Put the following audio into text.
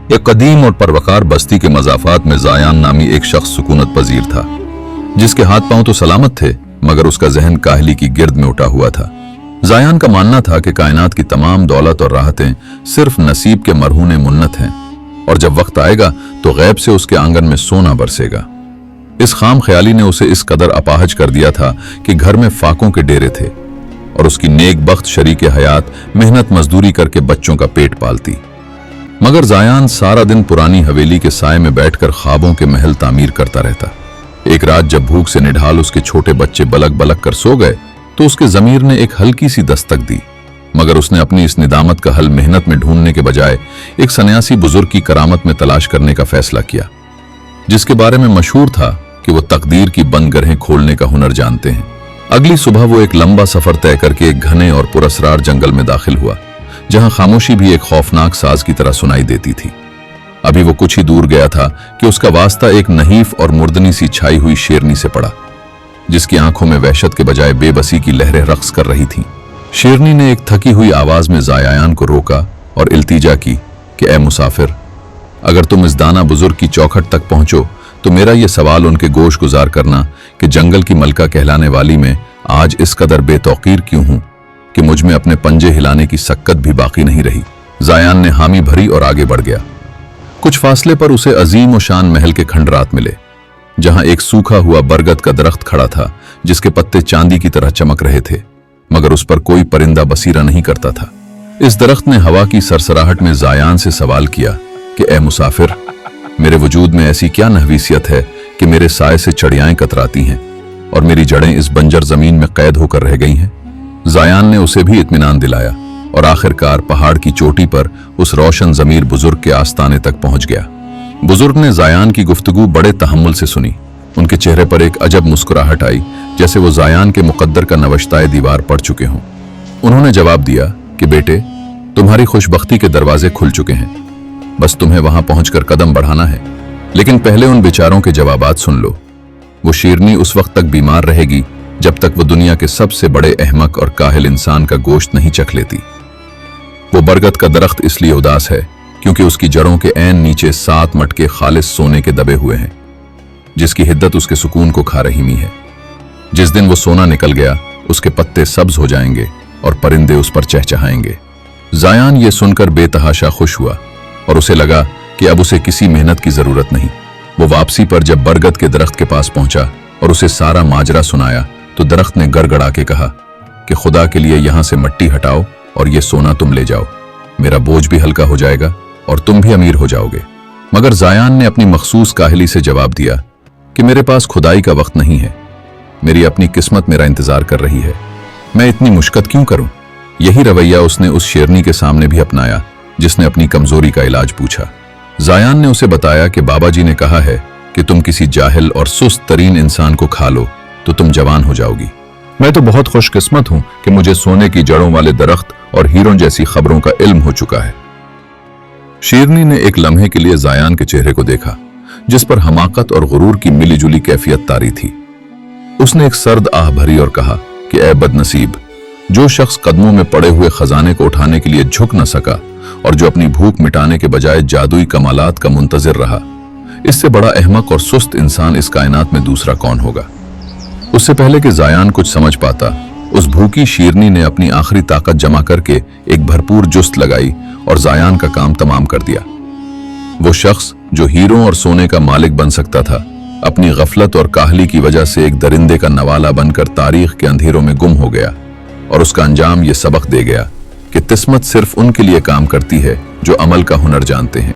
एक कदीम और परवकार बस्ती के मज़ाफ़ात में ज़ायान नामी एक शख्स सुकूनत पजीर था, जिसके हाथ पांव तो सलामत थे मगर उसका जहन काहली की गिर्द में उठा हुआ था। ज़ायान का मानना था कि कायनात की तमाम दौलत और राहतें सिर्फ नसीब के मरहूने मुन्नत हैं और जब वक्त आएगा तो गैब से उसके आंगन में सोना बरसेगा। इस खाम ख्याली ने उसे इस कदर अपाहज कर दिया था कि घर में फाकों के डेरे थे और उसकी नेक बख्त शरीके हयात मेहनत मजदूरी करके बच्चों का पेट पालती। मगर ज़ायान सारा दिन पुरानी हवेली के साए में बैठकर ख्वाबों के महल तामीर करता रहता। एक रात जब भूख से निढाल उसके छोटे बच्चे बलक बलक कर सो गए तो उसके ज़मीर ने एक हल्की सी दस्तक दी, मगर उसने अपनी इस निदामत का हल मेहनत में ढूंढने के बजाय एक सन्यासी बुजुर्ग की करामत में तलाश करने का फैसला किया, जिसके बारे में मशहूर था कि वो तकदीर की बंद गरहें खोलने का हुनर जानते हैं। अगली सुबह वो एक लंबा सफर तय करके एक घने और पुरअसरार जंगल में दाखिल हुआ, जहां खामोशी भी एक खौफनाक साज की तरह सुनाई देती थी। अभी वो कुछ ही दूर गया था कि उसका वास्ता एक नहीफ और मुर्दनी सी छाई हुई शेरनी से पड़ा, जिसकी आंखों में वहशत के बजाय बेबसी की लहरें रक्स कर रही थीं। शेरनी ने एक थकी हुई आवाज में ज़ायान को रोका और इल्तिजा की कि ए मुसाफिर, अगर तुम इस दाना बुजुर्ग की चौखट तक पहुंचो तो मेरा ये सवाल उनके गोश गुजार करना कि जंगल की मलका कहलाने वाली में आज इस कदर बेतौकीर क्यों हूं कि मुझ में अपने पंजे हिलाने की सक्कत भी बाकी नहीं रही। ज़ायान ने हामी भरी और आगे बढ़ गया। कुछ फासले पर उसे अजीम और शान महल के खंडरात मिले, जहां एक सूखा हुआ बरगद का दरख्त खड़ा था जिसके पत्ते चांदी की तरह चमक रहे थे, मगर उस पर कोई परिंदा बसीरा नहीं करता था। इस दरख्त ने हवा की सरसराहट में ज़ायान से सवाल किया कि ए मुसाफिर, मेरे वजूद में ऐसी क्या नहवीसियत है कि मेरे साए से चिड़ियाएं कतराती हैं और मेरी जड़ें इस बंजर जमीन में कैद होकर रह गई हैं। ज़ायान ने उसे भी इत्मीनान दिलाया और आखिरकार पहाड़ की चोटी पर उस रोशन ज़मीर बुजुर्ग के आस्ताने तक पहुंच गया। बुजुर्ग ने ज़ायान की गुफ्तगू बड़े तहम्मुल से सुनी। उनके चेहरे पर एक अजब मुस्कुराहट आई, जैसे वो ज़ायान के मुकद्दर का नवश्ताए दीवार पढ़ चुके हों। उन्होंने जवाब दिया कि बेटे, तुम्हारी खुशबख्ती के दरवाजे खुल चुके हैं, बस तुम्हें वहां पहुंचकर कदम बढ़ाना है। लेकिन पहले उन बेचारों के जवाबात सुन लो। वो शेरनी उस वक्त तक बीमार रहेगी जब तक वो दुनिया के सबसे बड़े अहमक और काहिल इंसान का गोश्त नहीं चख लेती। वो बरगद का दरख्त इसलिए उदास है क्योंकि उसकी जड़ों के ऐन नीचे 7 मटके खालिस सोने के दबे हुए हैं, जिसकी हिद्दत उसके सुकून को खा रही है। जिस दिन वो सोना निकल गया, उसके पत्ते सब्ज हो जाएंगे और परिंदे उस पर चहचहाएंगे। ज़ायान ये सुनकर बेतहाशा खुश हुआ और उसे लगा कि अब उसे किसी मेहनत की जरूरत नहीं। वो वापसी पर जब बरगद के दरख्त के पास पहुंचा और उसे सारा माजरा सुनाया तो दरख्त ने गड़गड़ा के कहा कि खुदा के लिए यहां से मिट्टी हटाओ और ये सोना तुम ले जाओ, मेरा बोझ भी हल्का हो जाएगा और तुम भी अमीर हो जाओगे। मगर ज़ायान ने अपनी मखसूस काहली से जवाब दिया कि मेरे पास खुदाई का वक्त नहीं है, मेरी अपनी किस्मत मेरा इंतजार कर रही है, मैं इतनी मुश्किल क्यों करूं। यही रवैया उसने उस शेरनी के सामने भी अपनाया जिसने अपनी कमजोरी का इलाज पूछा। ज़ायान ने उसे बताया कि बाबा जी ने कहा है कि तुम किसी जाहिल और सुस्त तरीन इंसान को खा लो तो तुम जवान हो जाओगी। मैं तो बहुत खुशकिस्मत हूं कि मुझे सोने की जड़ों वाले दरख्त और हीरों जैसी खबरों का इल्म हो चुका है। शेरनी ने एक लम्हे के लिए ज़ायान के चेहरे को देखा, जिस पर हमाकत और गुरूर की मिलीजुली कैफियत तारी थी। उसने एक सर्द आह भरी और कहा कि ऐ बदनसीब, जो शख्स कदमों में पड़े हुए खजाने को उठाने के लिए झुक न सका और जो अपनी भूख मिटाने के बजाय जादुई कमालात का मुंतजिर रहा, इससे बड़ा अहमक और सुस्त इंसान इस कायनात में दूसरा कौन होगा। उससे पहले कि ज़ायान कुछ समझ पाता, उस भूखी शेरनी ने अपनी आखिरी ताकत जमा करके एक भरपूर जुस्त लगाई और ज़ायान का काम तमाम कर दिया। वो शख्स जो हीरों और सोने का मालिक बन सकता था, अपनी गफलत और काहली की वजह से एक दरिंदे का नवाला बनकर तारीख के अंधेरों में गुम हो गया और उसका अंजाम ये सबक दे गया कि किस्मत सिर्फ उनके लिए काम करती है जो अमल का हुनर जानते हैं।